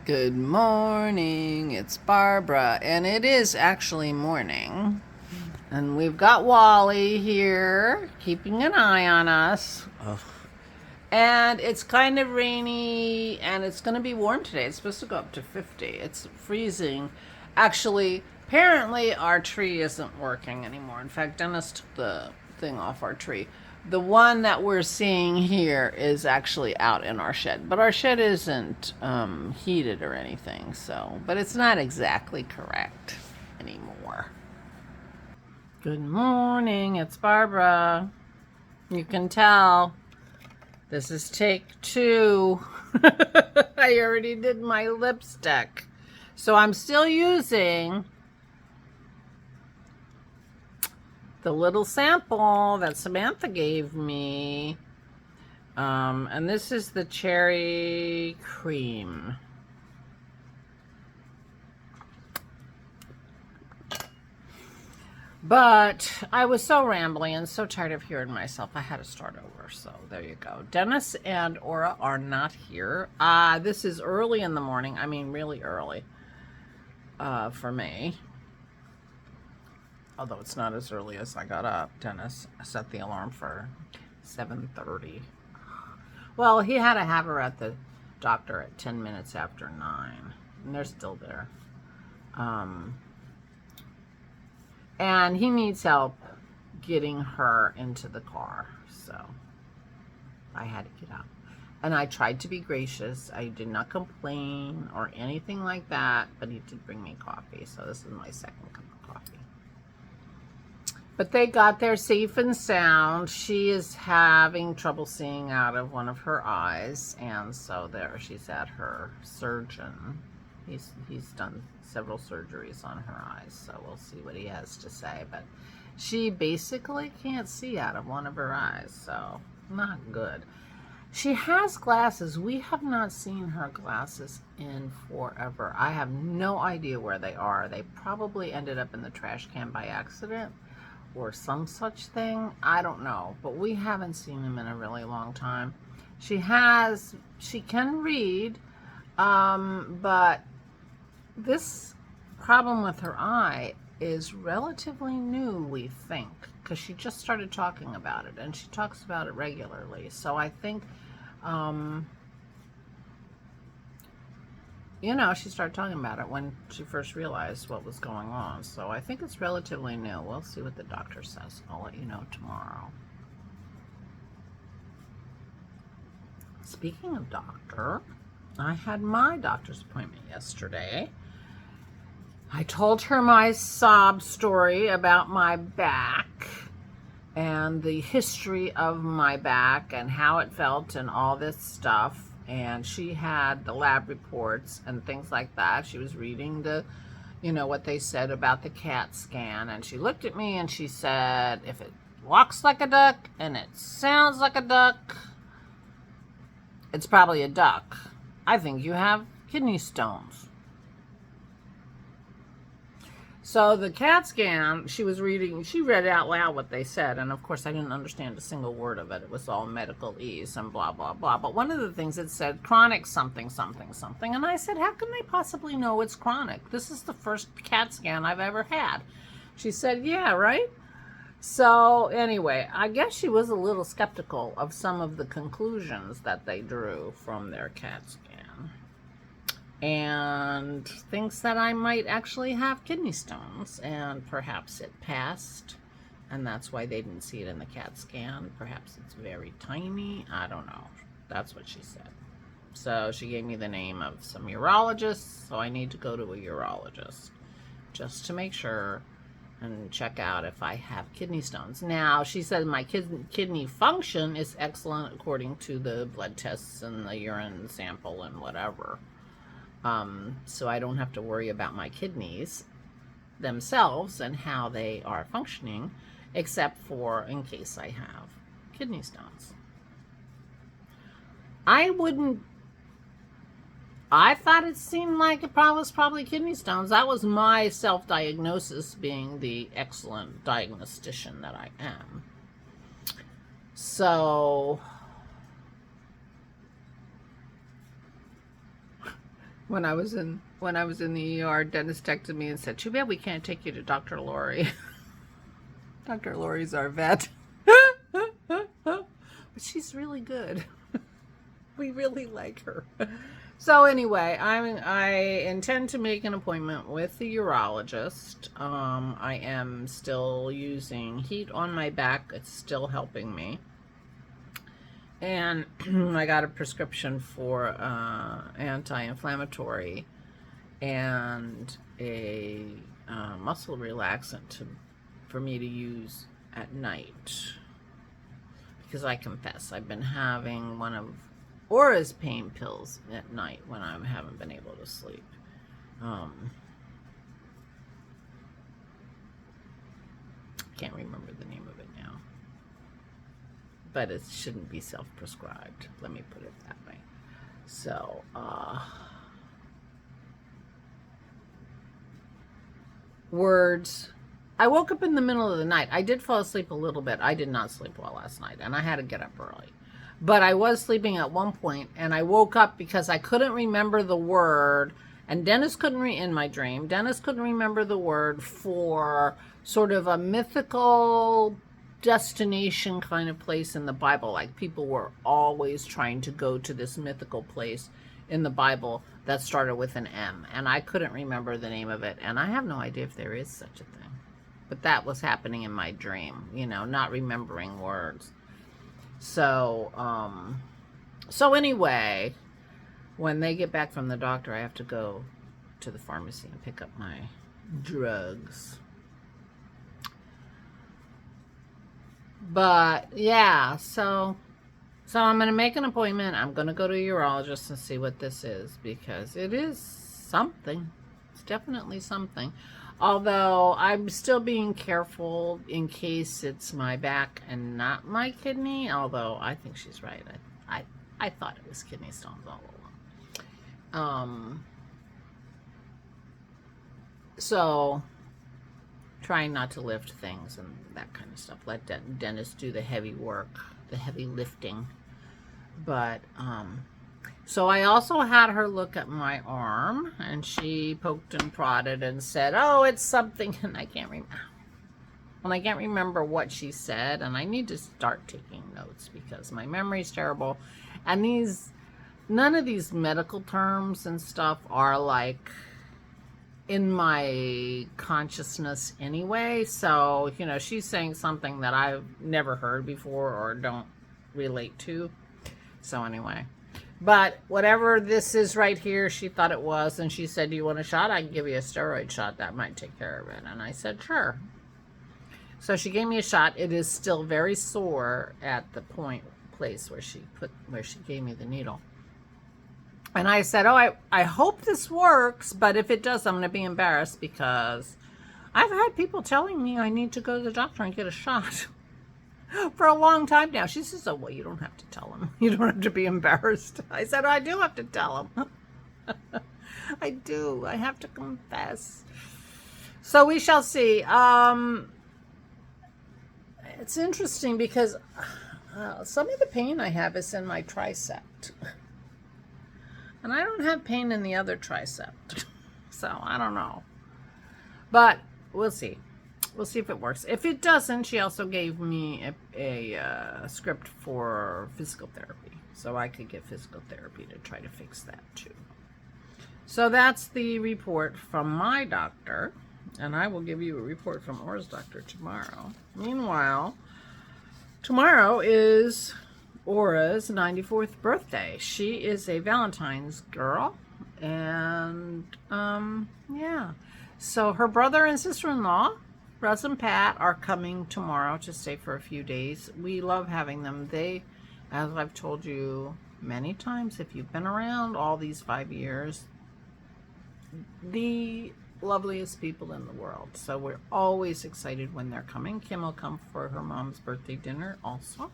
Good morning, it's Barbara, and it is actually morning. And we've got Wally here, keeping an eye on us. Ugh. And it's kind of rainy, and it's going to be warm today. It's supposed to go up to 50. It's freezing. Actually, apparently our tree isn't working anymore. In fact, Dennis took the thing off our tree. The one that we're seeing here is actually out in our shed, but our shed isn't heated or anything, so, but it's not exactly correct anymore. Good morning, it's Barbara. You can tell this is take 2. I already did my lipstick, so I'm still using the little sample that Samantha gave me. And this is the cherry cream. But I was so rambly and so tired of hearing myself, I had to start over. So there you go. Dennis and Aura are not here. This is early in the morning. I mean, really early for me. Although it's not as early as I got up. Dennis set the alarm for 7:30. Well, he had to have her at the doctor at 10 minutes after 9. And they're still there. And he needs help getting her into the car. So I had to get up. And I tried to be gracious. I did not complain or anything like that. But he did bring me coffee. So this is my second cup of coffee. But they got there safe and sound. She is having trouble seeing out of one of her eyes. And so there she's at her surgeon. He's done several surgeries on her eyes. So we'll see what he has to say. But she basically can't see out of one of her eyes. So not good. She has glasses. We have not seen her glasses in forever. I have no idea where they are. They probably ended up in the trash can by accident or some such thing. I don't know, but we haven't seen them in a really long time. She can read, but this problem with her eye is relatively new, we think, because she just started talking about it, and she talks about it regularly. So I think, she started talking about it when she first realized what was going on. So I think it's relatively new. We'll see what the doctor says. I'll let you know tomorrow. Speaking of doctor, I had my doctor's appointment yesterday. I told her my sob story about my back and the history of my back and how it felt and all this stuff. And she had the lab reports and things like that. She was reading what they said about the CAT scan. And she looked at me and she said, if it walks like a duck and it sounds like a duck, it's probably a duck. I think you have kidney stones. So the CAT scan, she read out loud what they said. And of course, I didn't understand a single word of it. It was all medical ease and blah, blah, blah. But one of the things it said, chronic something, something, something. And I said, how can they possibly know it's chronic? This is the first CAT scan I've ever had. She said, yeah, right? So anyway, I guess she was a little skeptical of some of the conclusions that they drew from their CAT scan. And thinks that I might actually have kidney stones, and perhaps it passed, and that's why they didn't see it in the CAT scan. Perhaps it's very tiny. I don't know. That's what she said. So she gave me the name of some urologists, so I need to go to a urologist just to make sure and check out if I have kidney stones. Now, she said my kidney function is excellent according to the blood tests and the urine sample and whatever. So I don't have to worry about my kidneys themselves and how they are functioning, except for in case I have kidney stones. I thought it seemed like it was probably kidney stones. That was my self-diagnosis, being the excellent diagnostician that I am. So When I was in the ER, Dennis texted me and said, "Too bad we can't take you to Dr. Lori." Dr. Lori's our vet. But she's really good. We really like her. So anyway, I intend to make an appointment with the urologist. I am still using heat on my back. It's still helping me. And I got a prescription for anti-inflammatory and a muscle relaxant for me to use at night. Because I confess, I've been having one of Aura's pain pills at night when I haven't been able to sleep. Can't remember the name of it now. But it shouldn't be self-prescribed. Let me put it that way. So, words. I woke up in the middle of the night. I did fall asleep a little bit. I did not sleep well last night, and I had to get up early. But I was sleeping at one point, and I woke up because I couldn't remember the word, and Dennis couldn't in my dream. Dennis couldn't remember the word for sort of a mythical destination kind of place in the Bible. Like people were always trying to go to this mythical place in the Bible that started with an M, and I couldn't remember the name of it, and I have no idea if there is such a thing. But that was happening in my dream, you know, not remembering words. So, so anyway, when they get back from the doctor, I have to go to the pharmacy and pick up my drugs. But yeah, so I'm going to make an appointment. I'm going to go to a urologist and see what this is, because it is something. It's definitely something. Although I'm still being careful in case it's my back and not my kidney. Although I think she's right. I thought it was kidney stones all along. So trying not to lift things and that kind of stuff. Let Dennis do the heavy work, the heavy lifting. But so I also had her look at my arm, and she poked and prodded and said, "Oh, it's something," and I can't remember what she said, and I need to start taking notes because my memory's terrible. And none of these medical terms and stuff are like in my consciousness anyway. So, you know, she's saying something that I've never heard before or don't relate to. So anyway. But whatever this is right here, she thought it was, and she said, "Do you want a shot? I can give you a steroid shot. That might take care of it." And I said, "Sure." So she gave me a shot. It is still very sore at the place where she gave me the needle. And I said, "Oh, I hope this works, but if it does, I'm going to be embarrassed because I've had people telling me I need to go to the doctor and get a shot for a long time now." She says, "Oh, well, you don't have to tell him. You don't have to be embarrassed." I said, "I do have to tell him." I do. I have to confess. So we shall see. It's interesting because some of the pain I have is in my tricep. And I don't have pain in the other tricep. So I don't know. But we'll see. We'll see if it works. If it doesn't, she also gave me a script for physical therapy. So I could get physical therapy to try to fix that too. So that's the report from my doctor. And I will give you a report from Aura's doctor tomorrow. Meanwhile, tomorrow is Aura's 94th birthday. She is a Valentine's girl. And, yeah. So her brother and sister-in-law, Russ and Pat, are coming tomorrow to stay for a few days. We love having them. They, as I've told you many times, if you've been around all these 5 years, the loveliest people in the world. So we're always excited when they're coming. Kim will come for her mom's birthday dinner also.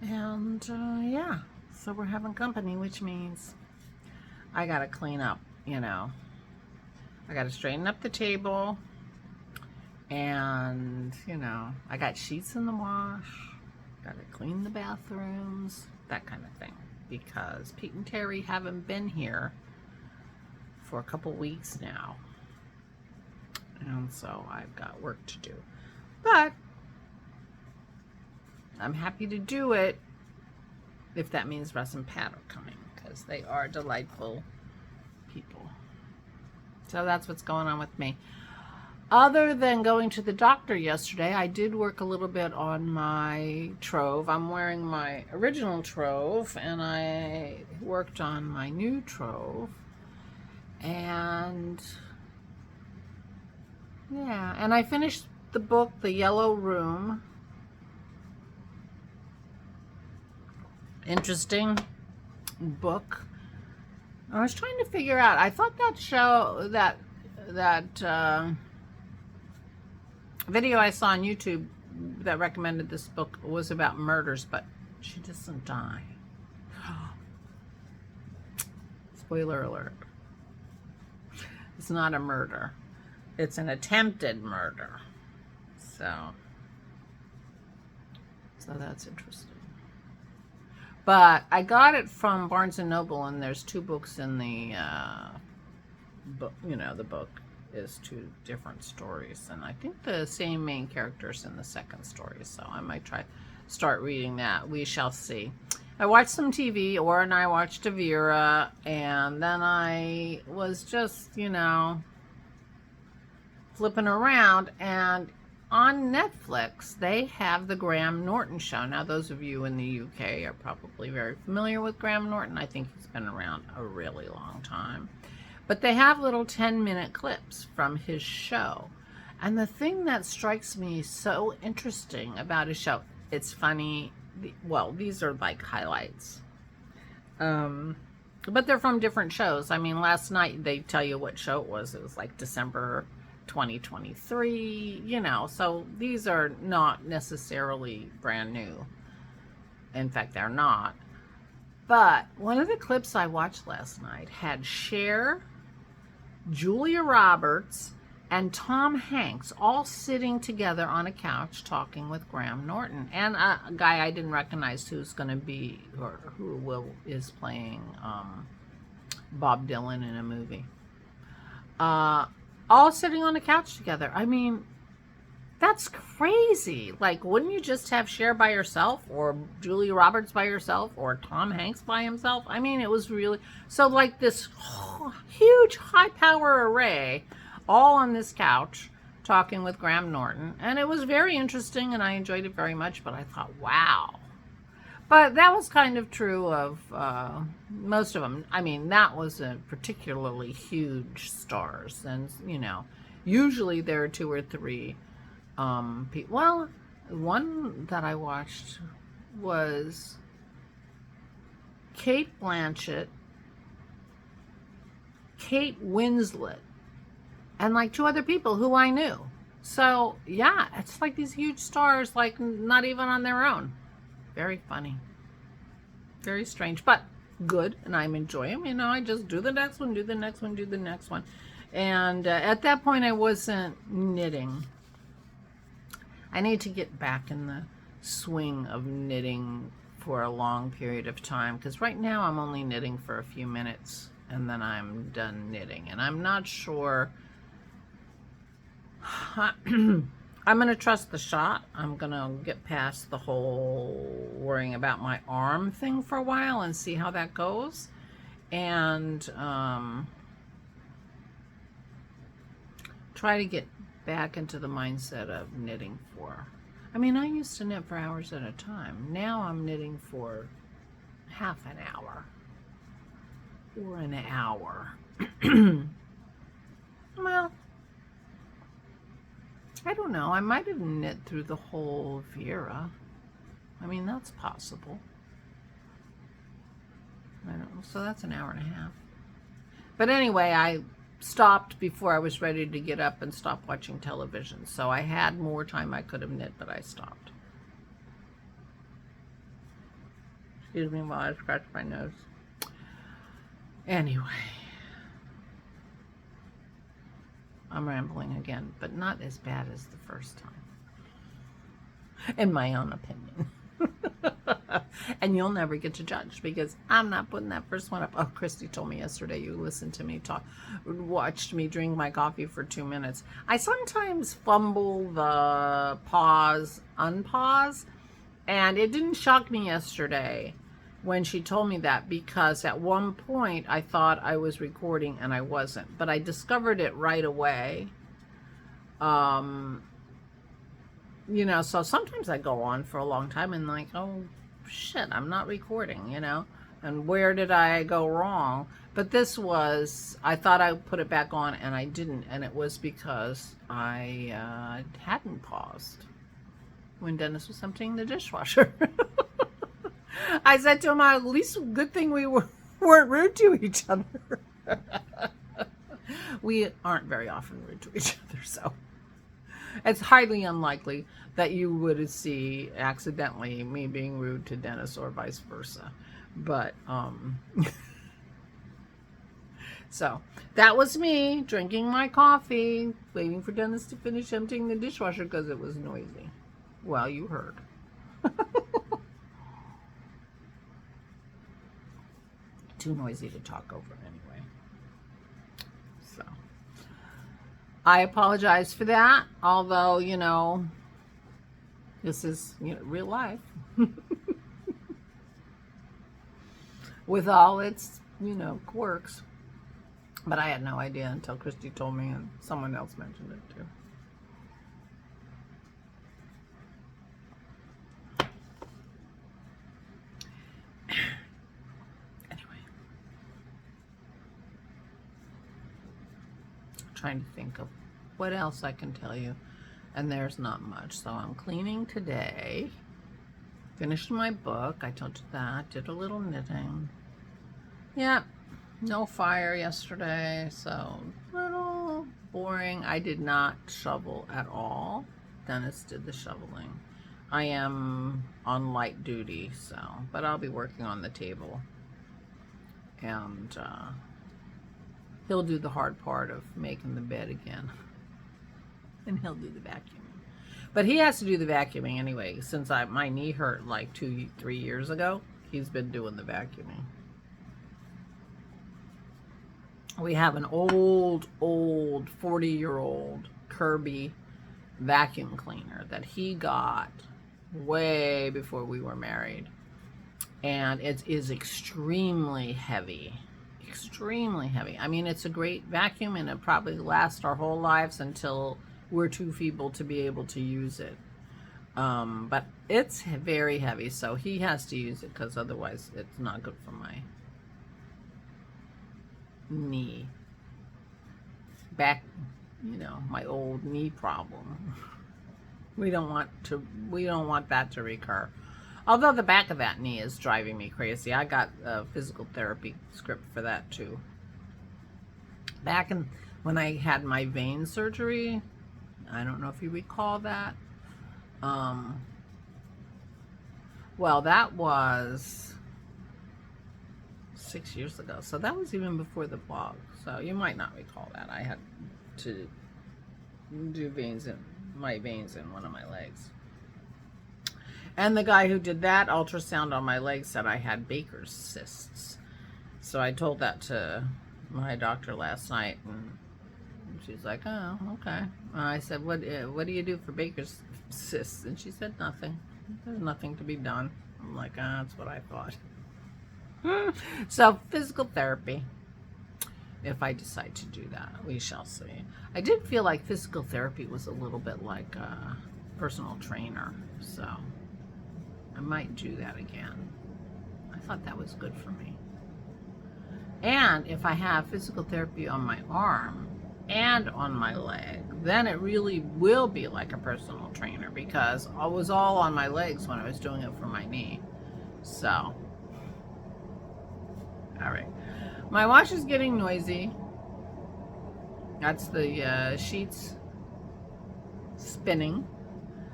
And yeah, so we're having company, which means I gotta clean up, you know. I gotta straighten up the table, and you know, I got sheets in the wash, gotta clean the bathrooms, that kind of thing, because Pete and Terry haven't been here for a couple weeks now. And so I've got work to do. But I'm happy to do it if that means Russ and Pat are coming, because they are delightful people. So that's what's going on with me. Other than going to the doctor yesterday, I did work a little bit on my trove. I'm wearing my original trove, and I worked on my new trove. And yeah, and I finished the book, The Yellow Room. Interesting book. I was trying to figure out, I thought that show, that video I saw on YouTube that recommended this book was about murders, but she doesn't die. Spoiler alert. It's not a murder. It's an attempted murder. So that's interesting. But I got it from Barnes & Noble, and there's 2 books in the book. You know, the book is 2 different stories, and I think the same main character's in the second story, so I might start reading that. We shall see. I watched some TV, Or and I watched Avira, and then I was just, you know, flipping around, and on Netflix, they have the Graham Norton show. Now, those of you in the UK are probably very familiar with Graham Norton. I think he's been around a really long time. But they have little 10-minute clips from his show. And the thing that strikes me so interesting about his show, it's funny. Well, these are like highlights. But they're from different shows. I mean, last night they tell you what show it was. It was like December 2023, you know, so these are not necessarily brand new. In fact, they're not. But one of the clips I watched last night had Cher, Julia Roberts, and Tom Hanks all sitting together on a couch talking with Graham Norton, and a guy I didn't recognize who's going to be, or is playing Bob Dylan in a movie. All sitting on a couch together. I mean, that's crazy. Like, wouldn't you just have Cher by herself, or Julia Roberts by herself, or Tom Hanks by himself? I mean, it was really, so like this huge high power array all on this couch talking with Graham Norton, and it was very interesting, and I enjoyed it very much. But I thought, wow. But that was kind of true of most of them. I mean, that was a particularly huge stars. And, you know, usually there are 2 or 3 people. Well, one that I watched was Kate Blanchett, Kate Winslet, and like 2 other people who I knew. So, yeah, it's like these huge stars, like not even on their own. Very funny. Very strange, but good, and I'm enjoying them. You know, I just do the next one, do the next one, do the next one. And at that point, I wasn't knitting. I need to get back in the swing of knitting for a long period of time, because right now I'm only knitting for a few minutes, and then I'm done knitting. And I'm not sure... I'm going to trust the shot. I'm going to get past the whole worrying about my arm thing for a while and see how that goes. And try to get back into the mindset of knitting for... I mean, I used to knit for hours at a time. Now I'm knitting for half an hour or an hour. Well, I don't know. I might have knit through the whole Vera. I mean, that's possible. I don't know. So that's an hour and a half. But anyway, I stopped before I was ready to get up and stop watching television. So I had more time I could have knit, but I stopped. Excuse me while I scratch my nose. Anyway. I'm rambling again, but not as bad as the first time, in my own opinion. And you'll never get to judge because I'm not putting that first one up. Oh, Christy told me yesterday you listened to me talk, watched me drink my coffee for 2 minutes. I sometimes fumble the pause, unpause, and it didn't shock me yesterday when she told me that, because at one point I thought I was recording and I wasn't, but I discovered it right away. You know, so sometimes I go on for a long time and like, oh shit, I'm not recording, you know, and where did I go wrong? But this was, I thought I put it back on and I didn't, and it was because I hadn't paused when Dennis was emptying the dishwasher. I said to him, at least good thing we weren't rude to each other. We aren't very often rude to each other, so it's highly unlikely that you would see accidentally me being rude to Dennis or vice versa. But, so that was me drinking my coffee, waiting for Dennis to finish emptying the dishwasher because it was noisy. Well, you heard. Too noisy to talk over anyway. So I apologize for that, although, you know, this is, you know, real life. With all its, you know, quirks. But I had no idea until Christy told me, and someone else mentioned it too. Trying to think of what else I can tell you, and there's not much. So I'm cleaning today, finished my book, I told you that, did a little knitting. Yeah, no fire yesterday, so a little boring. I did not shovel at all. Dennis did the shoveling. I am on light duty, so, but I'll be working on the table, and he'll do the hard part of making the bed again. And he'll do the vacuuming. But he has to do the vacuuming anyway. Since my knee hurt like 2-3 years ago, he's been doing the vacuuming. We have an old 40-year-old Kirby vacuum cleaner that he got way before we were married. And it is extremely heavy. Extremely heavy. I mean, it's a great vacuum and it probably lasts our whole lives until we're too feeble to be able to use it. But it's very heavy, so he has to use it because otherwise it's not good for my knee. Back, you know, my old knee problem. We don't want that to recur. Although the back of that knee is driving me crazy. I got a physical therapy script for that too. Back when I had my vein surgery, I don't know if you recall that. Well, that was 6 years ago. So that was even before the vlog. So you might not recall that. I had to do my veins in one of my legs. And the guy who did that ultrasound on my leg said I had Baker's cysts. So I told that to my doctor last night, and she's like, oh, okay. And I said, what do you do for Baker's cysts? And she said, nothing. There's nothing to be done. I'm like, that's what I thought. So physical therapy, if I decide to do that, we shall see. I did feel like physical therapy was a little bit like a personal trainer, so I might do that again. I thought that was good for me. And if I have physical therapy on my arm and on my leg, then it really will be like a personal trainer, because I was all on my legs when I was doing it for my knee. So, all right. My wash is getting noisy. That's the sheets spinning.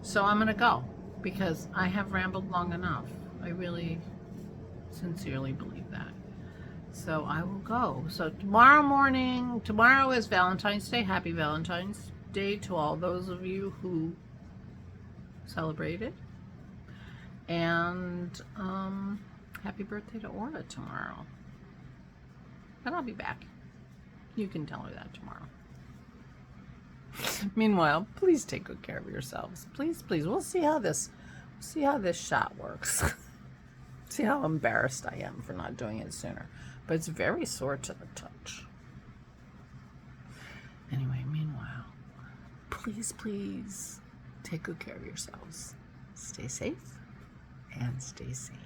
So I'm going to go, because I have rambled long enough. I really sincerely believe that. So I will go. So tomorrow is Valentine's Day. Happy Valentine's Day to all those of you who celebrate it. And happy birthday to Orla tomorrow. And I'll be back. You can tell her that tomorrow. Meanwhile, please take good care of yourselves. Please, please. We'll see how this shot works. See how embarrassed I am for not doing it sooner. But it's very sore to the touch. Anyway, meanwhile, please, please take good care of yourselves. Stay safe and stay sane.